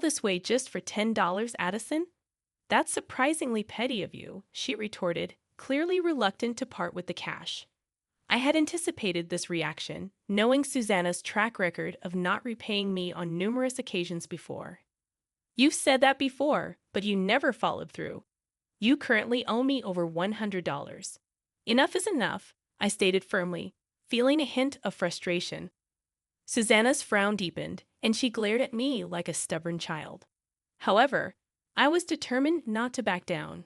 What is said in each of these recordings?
This way just for $10, Addison? That's surprisingly petty of you, she retorted, clearly reluctant to part with the cash. I had anticipated this reaction, knowing Susanna's track record of not repaying me on numerous occasions before. You've said that before, but you never followed through. You currently owe me over $100. Enough is enough, I stated firmly, feeling a hint of frustration. Susanna's frown deepened, and she glared at me like a stubborn child. However, I was determined not to back down.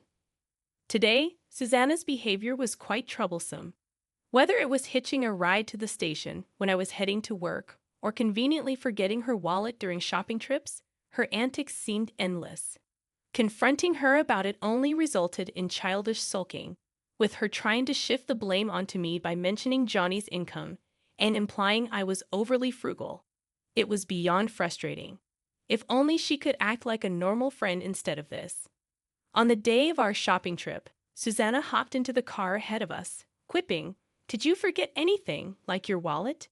Today, Susanna's behavior was quite troublesome. Whether it was hitching a ride to the station when I was heading to work or conveniently forgetting her wallet during shopping trips, her antics seemed endless. Confronting her about it only resulted in childish sulking, with her trying to shift the blame onto me by mentioning Johnny's income and implying I was overly frugal. It was beyond frustrating. If only she could act like a normal friend instead of this. On the day of our shopping trip, Susanna hopped into the car ahead of us, quipping, "Did you forget anything, like your wallet?"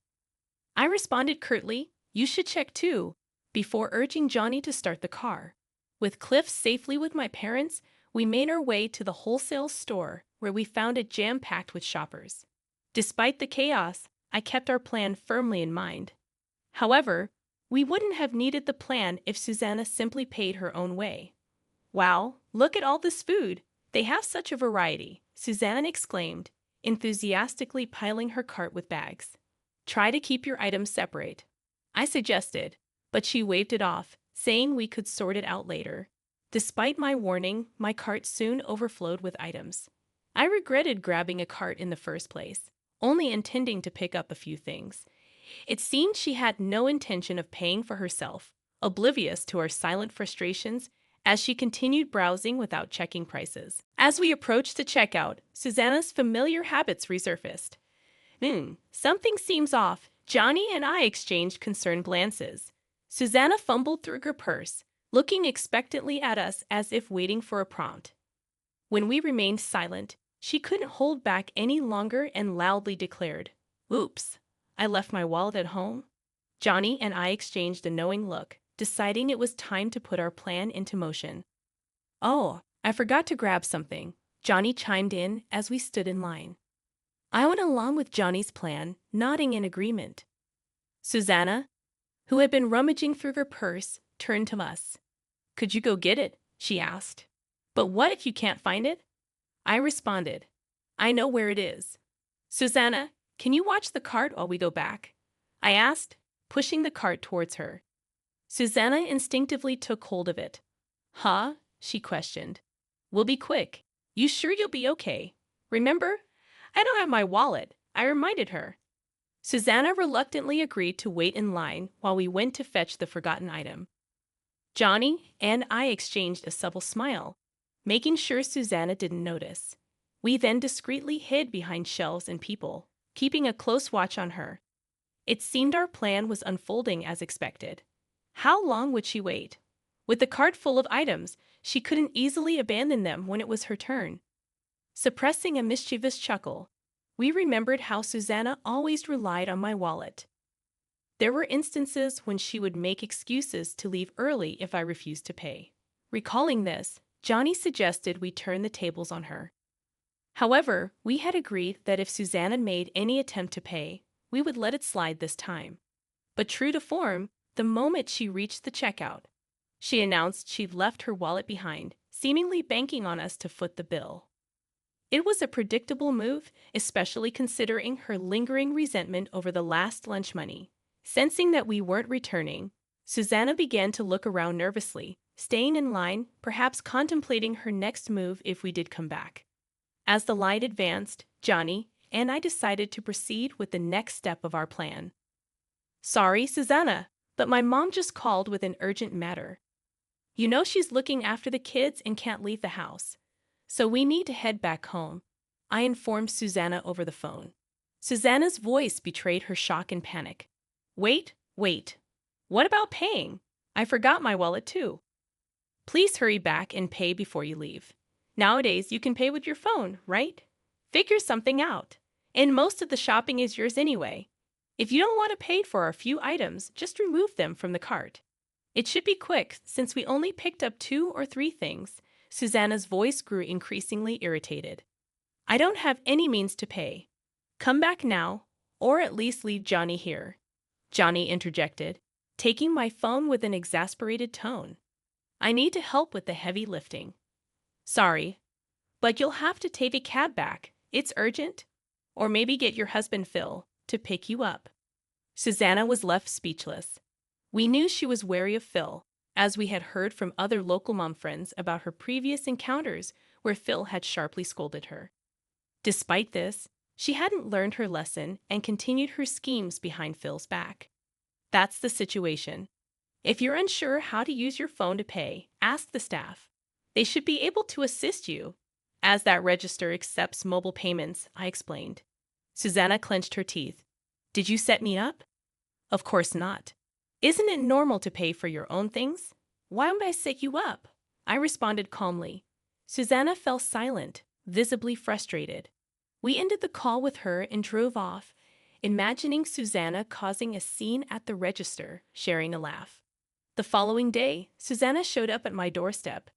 I responded curtly, "You should check too," before urging Johnny to start the car. With Cliff safely with my parents, we made our way to the wholesale store where we found it jam-packed with shoppers. Despite the chaos, I kept our plan firmly in mind. However, we wouldn't have needed the plan if Susanna simply paid her own way. "Wow, look at all this food! They have such a variety," Susanna exclaimed, enthusiastically piling her cart with bags. "Try to keep your items separate," I suggested, but she waved it off, saying we could sort it out later. Despite my warning, my cart soon overflowed with items. I regretted grabbing a cart in the first place, only intending to pick up a few things. It seemed she had no intention of paying for herself, oblivious to our silent frustrations as she continued browsing without checking prices. As we approached the checkout, Susanna's familiar habits resurfaced. Something seems off." Johnny and I exchanged concerned glances. Susanna fumbled through her purse, looking expectantly at us as if waiting for a prompt. When we remained silent, she couldn't hold back any longer and loudly declared, "Oops, I left my wallet at home." Johnny and I exchanged a knowing look, deciding it was time to put our plan into motion. "Oh, I forgot to grab something," Johnny chimed in as we stood in line. I went along with Johnny's plan, nodding in agreement. Susanna, who had been rummaging through her purse, turned to us. "Could you go get it?" she asked. "But what if you can't find it?" I responded, "I know where it is." "Susanna, can you watch the cart while we go back?" I asked, pushing the cart towards her. Susanna instinctively took hold of it. "Huh?" she questioned. "We'll be quick. You sure you'll be okay? Remember, I don't have my wallet," I reminded her. Susanna reluctantly agreed to wait in line while we went to fetch the forgotten item. Johnny and I exchanged a subtle smile, making sure Susanna didn't notice. We then discreetly hid behind shelves and people, keeping a close watch on her. It seemed our plan was unfolding as expected. How long would she wait? With the cart full of items, she couldn't easily abandon them when it was her turn. Suppressing a mischievous chuckle, we remembered how Susanna always relied on my wallet. There were instances when she would make excuses to leave early if I refused to pay. Recalling this, Johnny suggested we turn the tables on her. However, we had agreed that if Susanna made any attempt to pay, we would let it slide this time. But true to form, the moment she reached the checkout, she announced she'd left her wallet behind, seemingly banking on us to foot the bill. It was a predictable move, especially considering her lingering resentment over the last lunch money. Sensing that we weren't returning, Susanna began to look around nervously, staying in line, perhaps contemplating her next move if we did come back. As the line advanced, Johnny and I decided to proceed with the next step of our plan. "Sorry, Susanna, but my mom just called with an urgent matter. You know she's looking after the kids and can't leave the house, so we need to head back home," I informed Susanna over the phone. Susanna's voice betrayed her shock and panic. Wait. What about paying? I forgot my wallet too." "Please hurry back and pay before you leave. Nowadays, you can pay with your phone, right? Figure something out. And most of the shopping is yours anyway. If you don't want to pay for a few items, just remove them from the cart." It should be quick, since we only picked up 2 or 3 things. Susanna's voice grew increasingly irritated. I don't have any means to pay. Come back now, or at least leave Johnny here. Johnny interjected, taking my phone with an exasperated tone. I need to help with the heavy lifting. Sorry, but you'll have to take a cab back. It's urgent. Or maybe get your husband Phil to pick you up. Susanna was left speechless. We knew she was wary of Phil, as we had heard from other local mom friends about her previous encounters where Phil had sharply scolded her. Despite this, she hadn't learned her lesson and continued her schemes behind Phil's back. That's the situation. If you're unsure how to use your phone to pay, ask the staff. They should be able to assist you. As that register accepts mobile payments, I explained. Susanna clenched her teeth. Did you set me up? Of course not. Isn't it normal to pay for your own things? Why would I set you up? I responded calmly. Susanna fell silent, visibly frustrated. We ended the call with her and drove off, imagining Susanna causing a scene at the register, sharing a laugh. The following day, Susanna showed up at my doorstep,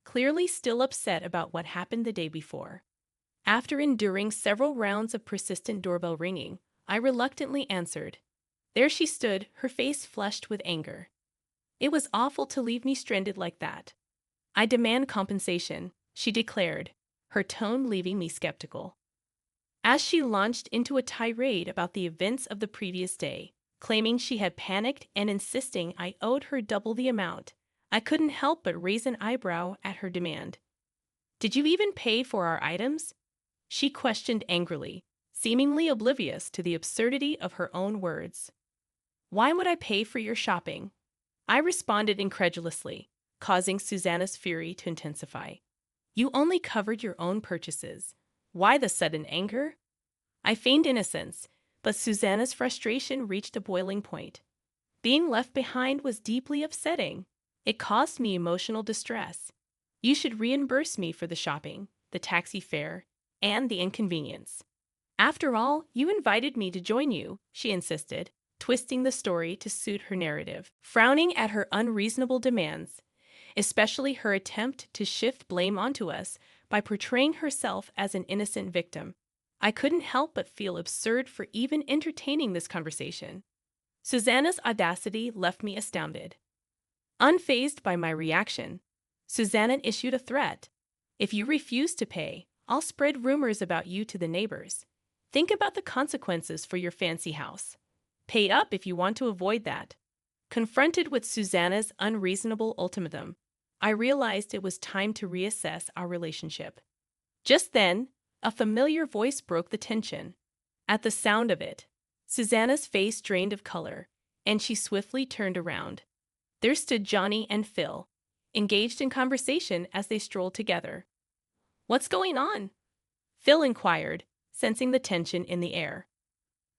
clearly still upset about what happened the day before. After enduring several rounds of persistent doorbell ringing, I reluctantly answered. There she stood, her face flushed with anger. It was awful to leave me stranded like that. I demand compensation, she declared, her tone leaving me skeptical. As she launched into a tirade about the events of the previous day, claiming she had panicked and insisting I owed her double the amount, I couldn't help but raise an eyebrow at her demand. Did you even pay for our items? She questioned angrily, seemingly oblivious to the absurdity of her own words. Why would I pay for your shopping? I responded incredulously, causing Susanna's fury to intensify. You only covered your own purchases. Why the sudden anger? I feigned innocence, but Susanna's frustration reached a boiling point. Being left behind was deeply upsetting. It caused me emotional distress. You should reimburse me for the shopping, the taxi fare, and the inconvenience. After all, you invited me to join you, she insisted, twisting the story to suit her narrative, frowning at her unreasonable demands, especially her attempt to shift blame onto us by portraying herself as an innocent victim. I couldn't help but feel absurd for even entertaining this conversation. Susanna's audacity left me astounded. Unfazed by my reaction, Susanna issued a threat. If you refuse to pay, I'll spread rumors about you to the neighbors. Think about the consequences for your fancy house. Pay up if you want to avoid that. Confronted with Susanna's unreasonable ultimatum, I realized it was time to reassess our relationship. Just then, a familiar voice broke the tension. At the sound of it, Susanna's face drained of color, and she swiftly turned around. There stood Johnny and Phil, engaged in conversation as they strolled together. What's going on? Phil inquired, sensing the tension in the air.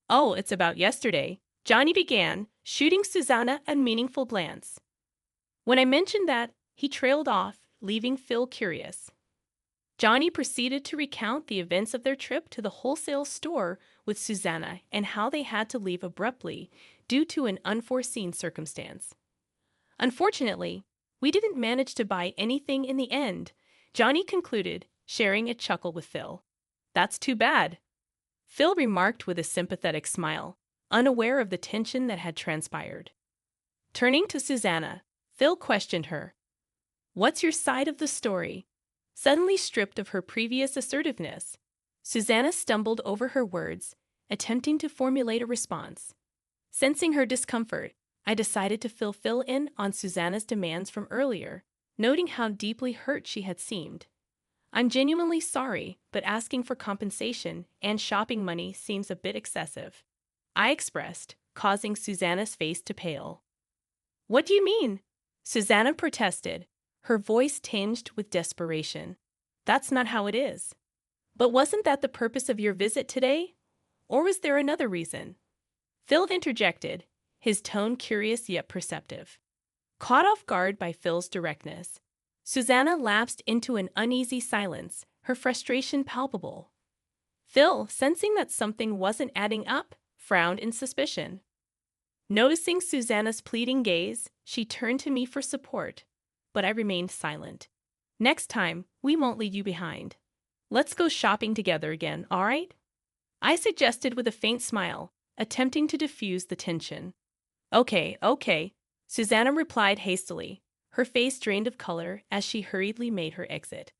Oh, it's about yesterday, Johnny began, shooting Susanna a meaningful glance. When I mentioned that, he trailed off, leaving Phil curious. Johnny proceeded to recount the events of their trip to the wholesale store with Susanna and how they had to leave abruptly due to an unforeseen circumstance. Unfortunately, we didn't manage to buy anything in the end, Johnny concluded, sharing a chuckle with Phil. That's too bad. Phil remarked with a sympathetic smile, unaware of the tension that had transpired. Turning to Susanna, Phil questioned her. What's your side of the story? Suddenly stripped of her previous assertiveness, Susanna stumbled over her words, attempting to formulate a response. Sensing her discomfort, I decided to fill Phil in on Susanna's demands from earlier, noting how deeply hurt she had seemed. I'm genuinely sorry, but asking for compensation and shopping money seems a bit excessive, I expressed, causing Susanna's face to pale. What do you mean? Susanna protested, her voice tinged with desperation. That's not how it is. But wasn't that the purpose of your visit today? Or was there another reason? Phil interjected, his tone curious yet perceptive. Caught off guard by Phil's directness, Susanna lapsed into an uneasy silence, her frustration palpable. Phil, sensing that something wasn't adding up, frowned in suspicion. Noticing Susanna's pleading gaze, she turned to me for support, but I remained silent. Next time, we won't leave you behind. Let's go shopping together again, all right? I suggested with a faint smile, attempting to diffuse the tension. Okay, okay, Susanna replied hastily, her face drained of color as she hurriedly made her exit.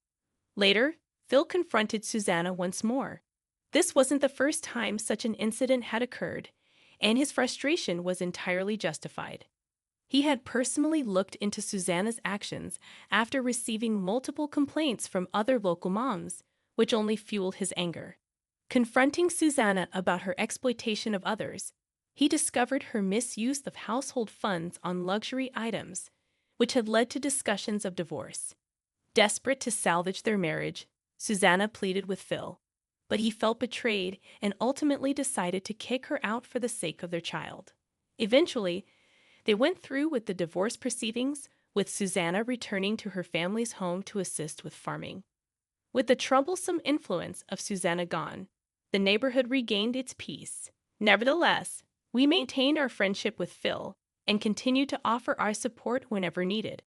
Later, Phil confronted Susanna once more. This wasn't the first time such an incident had occurred, and his frustration was entirely justified. He had personally looked into Susanna's actions after receiving multiple complaints from other local moms, which only fueled his anger. Confronting Susanna about her exploitation of others, he discovered her misuse of household funds on luxury items, which had led to discussions of divorce. Desperate to salvage their marriage, Susanna pleaded with Phil, but he felt betrayed and ultimately decided to kick her out for the sake of their child. Eventually, they went through with the divorce proceedings, with Susanna returning to her family's home to assist with farming. With the troublesome influence of Susanna gone, the neighborhood regained its peace. Nevertheless, we maintained our friendship with Phil and continued to offer our support whenever needed.